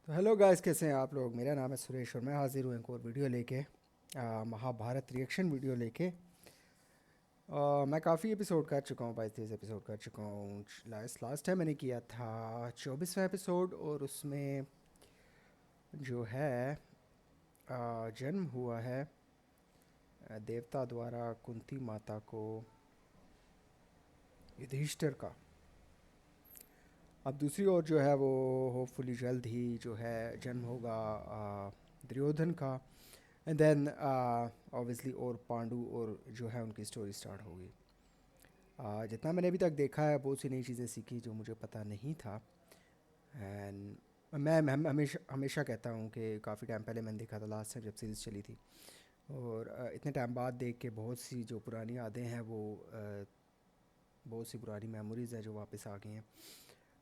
तो hello guys, कैसे हैं आप लोग। मेरा नाम है सुरेश और मैं हाजिर हूँ एक और वीडियो लेके, महाभारत रिएक्शन वीडियो लेके। मैं काफ़ी एपिसोड कर चुका हूँ, 22-23 एपिसोड कर चुका हूँ। लास्ट टाइम मैंने किया था 24वां एपिसोड, और उसमें जो है जन्म हुआ है देवता द्वारा कुंती माता को युधिष्ठिर का। अब दूसरी ओर जो है वो होपफुली जल्द ही जो है जन्म होगा दुर्योधन का। एंड देन ऑब्वियसली और पांडु और जो है उनकी स्टोरी स्टार्ट होगी। जितना मैंने अभी तक देखा है, बहुत सी नई चीज़ें सीखी जो मुझे पता नहीं था। एंड मैं हमेशा हमेशा कहता हूँ कि काफ़ी टाइम पहले मैंने देखा था लास्ट टाइम जब सीरीज़ चली थी, और इतने टाइम बाद देख के बहुत सी जो पुरानी यादें हैं वो बहुत सी पुरानी मेमोरीज़ हैं जो वापस आ गई हैं।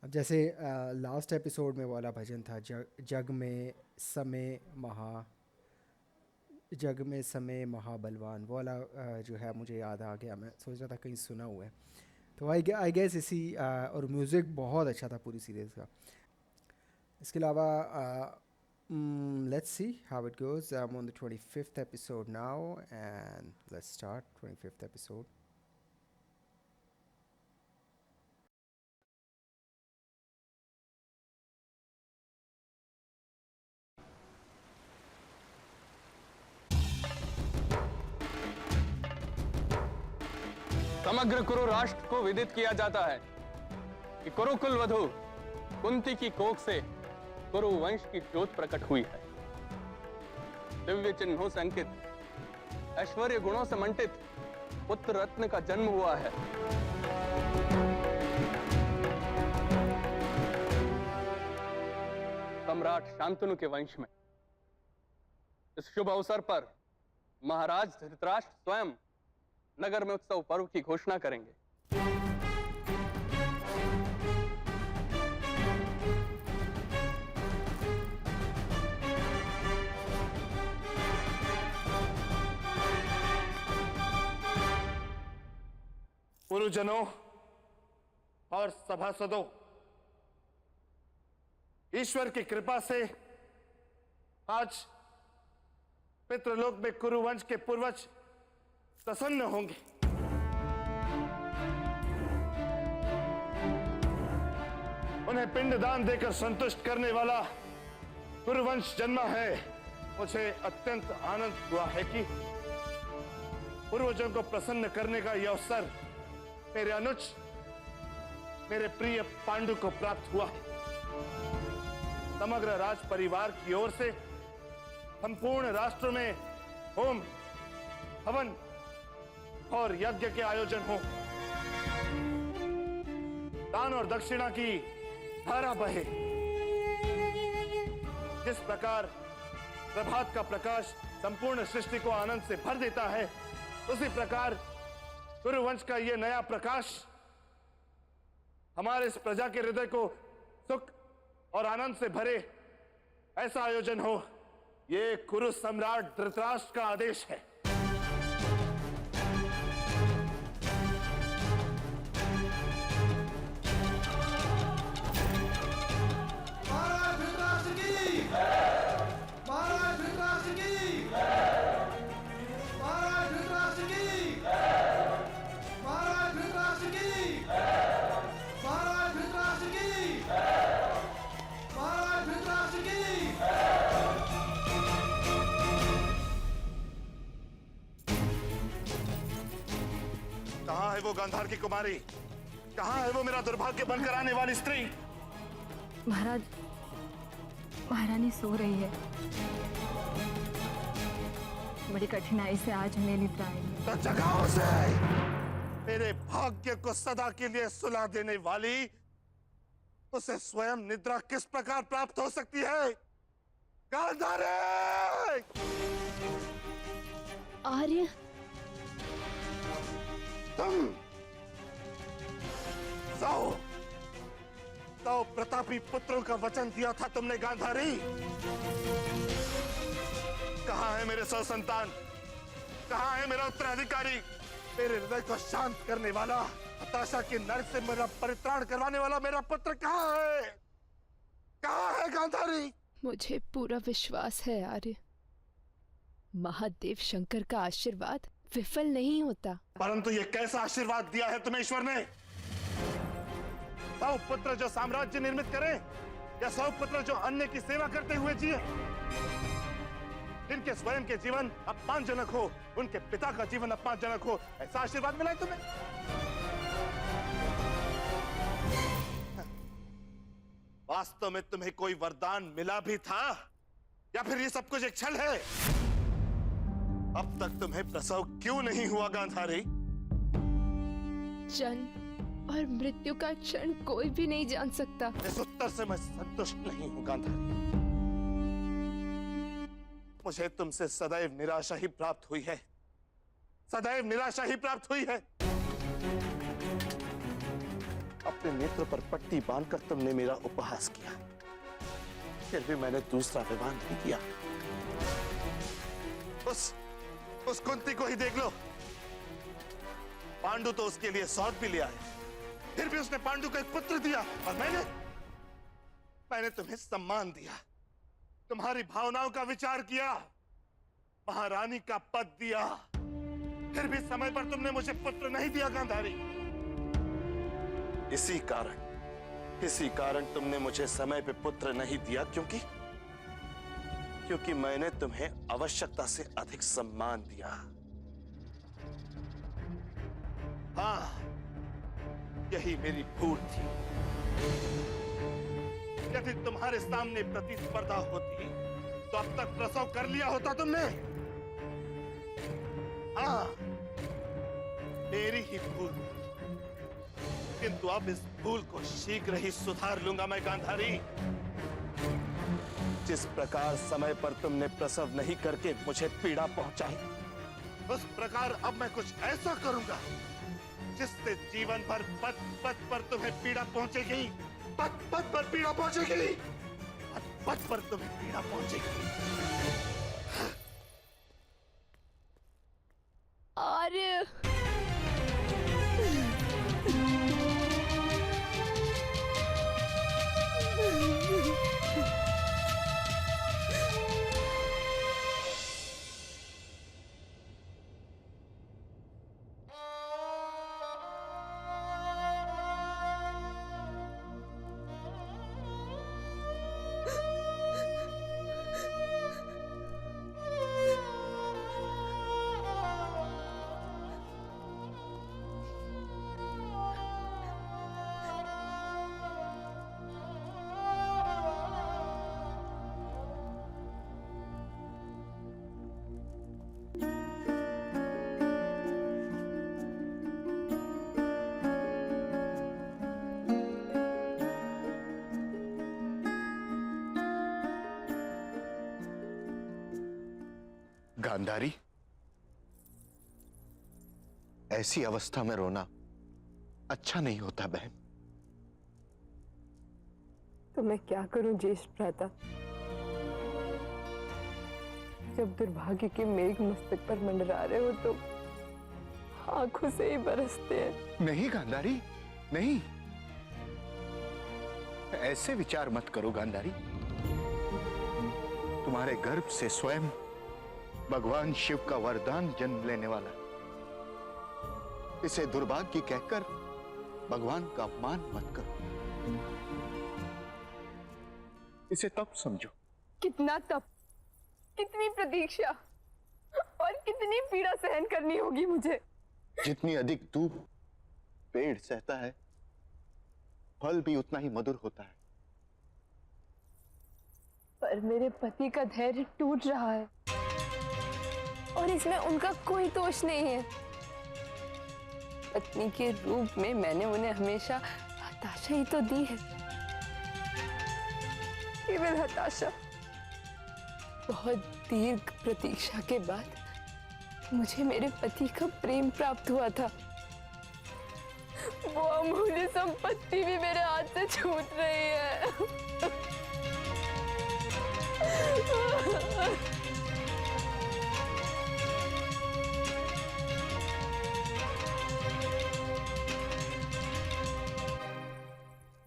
अब जैसे लास्ट एपिसोड में वाला भजन था, जग में समय महाबलवान, वो वाला जो है मुझे याद आ गया। मैं सोच रहा था कहीं सुना हुआ है, तो आई गेस इसी और म्यूज़िक बहुत अच्छा था पूरी सीरीज़ का। इसके अलावा let's see how it goes. I am on the 25th episode now and let's start 25th episode. समग्र कुरु राष्ट्र को विदित किया जाता है कि कुरुकुल वधु कुंती की कोख से कुरु वंश की ज्योत प्रकट हुई है। दिव्य चिन्हों से अंकित, ऐश्वर्य गुणों से मंडित पुत्र रत्न का जन्म हुआ है। सम्राट शांतनु के वंश में इस शुभ अवसर पर महाराज धृतराष्ट्र स्वयं नगर में उत्सव पर्व की घोषणा करेंगे। गुरुजनों और सभासदों, ईश्वर की कृपा से आज पितृलोक में कुरुवंश के पूर्वज प्रसन्न होंगे। उन्हें पिंडदान देकर संतुष्ट करने वाला कुरुवंश जन्मा है। मुझे अत्यंत आनंद हुआ है कि पूर्वजों को प्रसन्न करने का यह अवसर मेरे अनुज, मेरे प्रिय पांडु को प्राप्त हुआ है। समग्र राज परिवार की ओर से संपूर्ण राष्ट्र में होम, हवन और यज्ञ के आयोजन हो, दान और दक्षिणा की धारा बहे। जिस प्रकार प्रभात का प्रकाश संपूर्ण सृष्टि को आनंद से भर देता है, उसी प्रकार कुरुवंश का यह नया प्रकाश हमारे इस प्रजा के हृदय को सुख और आनंद से भरे, ऐसा आयोजन हो। यह कुरु सम्राट धृतराष्ट्र का आदेश है। कहां है वो गांधार की कुमारी? कहां है वो मेरा दुर्भाग्य बनकर आने वाली स्त्री? महाराज, महारानी सो रही है। बड़ी कठिनाई से आज हमें निद्रा आई है। तो जगाओ उसे। मेरे भाग्य को सदा के लिए सुला देने वाली उसे स्वयं निद्रा किस प्रकार प्राप्त हो सकती है? गांधारी! आर्य, तुम जाओ, जाओ, प्रतापी पुत्रों का वचन दिया था तुमने गांधारी। कहां है मेरे सौ संतान? कहां है मेरा उत्तराधिकारी? मेरे हृदय को शांत करने वाला, हताशा के नरक से मेरा परित्राण करवाने वाला मेरा पुत्र कहां है? कहां है गांधारी? मुझे पूरा विश्वास है आर्य, महादेव शंकर का आशीर्वाद विफल नहीं होता। परंतु ये कैसा आशीर्वाद दिया है तुम्हें ईश्वर ने? 100 पुत्र जो साम्राज्य निर्मित करें या 100 पुत्र जो अन्य की सेवा करते हुए जिए, जिनके स्वयं के जीवन अपमानजनक हो, उनके पिता का जीवन अपमानजनक हो, ऐसा आशीर्वाद मिला है तुम्हें? वास्तव में तुम्हें कोई वरदान मिला भी था या फिर ये सब कुछ एक छल है? अब तक तुम्हें प्रसव क्यों नहीं हुआ गांधारी? जन्म और मृत्यु का क्षण कोई भी नहीं जान सकता। इस उत्तर से मैं संतुष्ट नहीं हूं गांधारी। मुझे तुमसे सदैव निराशा ही प्राप्त हुई है, सदैव निराशा ही प्राप्त हुई है। अपने नेत्र पर पट्टी बांधकर तुमने मेरा उपहास किया, फिर भी मैंने दूसरा विवाह नहीं किया। उस कुंती को ही देख लो, पांडु तो उसके लिए सौत भी लिया है, फिर भी उसने पांडु को एक पुत्र दिया, और मैंने तुम्हें सम्मान दिया, तुम्हारी भावनाओं का विचार किया, महारानी का पद दिया, फिर भी समय पर तुमने मुझे पुत्र नहीं दिया गांधारी। इसी कारण तुमने मुझे समय पे पुत्र नहीं दिया, क्योंकि मैंने तुम्हें आवश्यकता से अधिक सम्मान दिया। हाँ, यही मेरी भूल थी। यदि तुम्हारे सामने प्रतिस्पर्धा होती तो अब तक प्रसव कर लिया होता तुमने। हाँ, मेरी ही भूल थी, किंतु अब इस भूल को शीघ्र ही सुधार लूंगा मैं गांधारी। जिस प्रकार समय पर तुमने प्रसव नहीं करके मुझे पीड़ा पहुंचाई, उस प्रकार अब मैं कुछ ऐसा करूंगा जिससे जीवन भर पद पद पर तुम्हें पीड़ा पहुंचेगी, पद पद पर पीड़ा पहुंचेगी, पद पद पर तुम्हें पीड़ा पहुंचेगी। आर्य, गांधारी, ऐसी अवस्था में रोना अच्छा नहीं होता बहन। तो मैं क्या करूं ज्येष्ठ भ्राता, जब दुर्भाग्य के मेघ मस्तक पर मंडरा रहे हो तो आंखों से ही बरसते हैं। नहीं गांधारी, नहीं, ऐसे विचार मत करो गांधारी। तुम्हारे गर्भ से स्वयं भगवान शिव का वरदान जन्म लेने वाला, इसे दुर्भाग्य कहकर भगवान का अपमान मत करो, इसे तप समझो। कितना तप, कितनी प्रतीक्षा और कितनी पीड़ा सहन करनी होगी मुझे। जितनी अधिक धूप पेड़ सहता है, फल भी उतना ही मधुर होता है। पर मेरे पति का धैर्य टूट रहा है और इसमें उनका कोई दोष नहीं है। पत्नी के रूप में मैंने उन्हें हमेशा हताशा ही तो दी है, केवल हताशा। बहुत दीर्घ प्रतीक्षा के बाद मुझे मेरे पति का प्रेम प्राप्त हुआ था। वो अमूल्य संपत्ति भी मेरे हाथ से छूट रही है।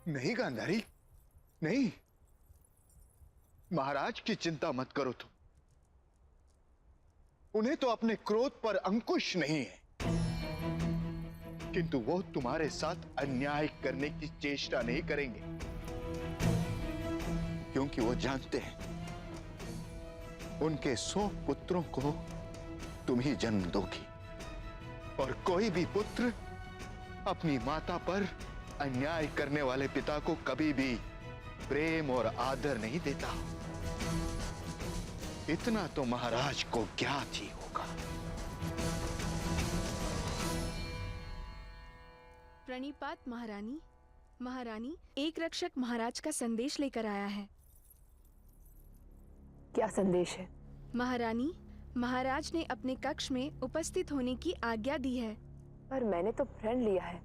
नहीं गांधारी, नहीं, महाराज की चिंता मत करो तुम। उन्हें तो अपने क्रोध पर अंकुश नहीं है, किंतु वो तुम्हारे साथ अन्याय करने की चेष्टा नहीं करेंगे, क्योंकि वो जानते हैं उनके 100 पुत्रों को तुम ही जन्म दोगी, और कोई भी पुत्र अपनी माता पर अन्याय करने वाले पिता को कभी भी प्रेम और आदर नहीं देता। इतना तो महाराज को ज्ञात ही होगा। प्रणिपात महारानी। महारानी, एक रक्षक महाराज का संदेश लेकर आया है। क्या संदेश है? महारानी, महाराज ने अपने कक्ष में उपस्थित होने की आज्ञा दी है। पर मैंने तो प्रण लिया है,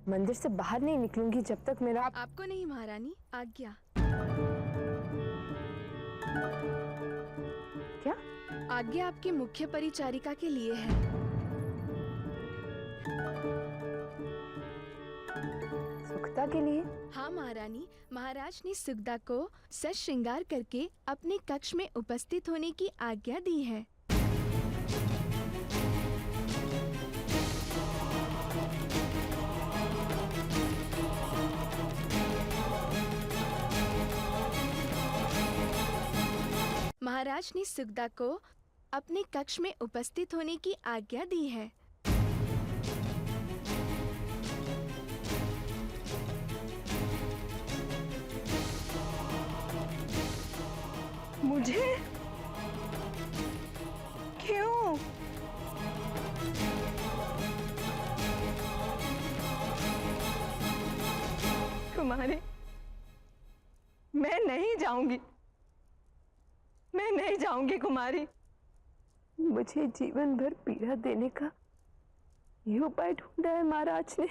मंदिर से बाहर नहीं निकलूंगी जब तक मेरा। आपको नहीं महारानी, आज्ञा। क्या? आज्ञा आपकी मुख्य परिचारिका के लिए है। सुखता के लिए? हाँ महारानी, महाराज ने सुगदा को सज श्रृंगार करके अपने कक्ष में उपस्थित होने की आज्ञा दी है। महाराज ने सुगदा को अपने कक्ष में उपस्थित होने की आज्ञा दी है। मुझे? क्यों? कुमारी, मैं नहीं जाऊंगी, मैं नहीं जाऊंगी कुमारी। मुझे जीवन भर पीड़ा देने का ये उपाय ढूंढा है महाराज ने।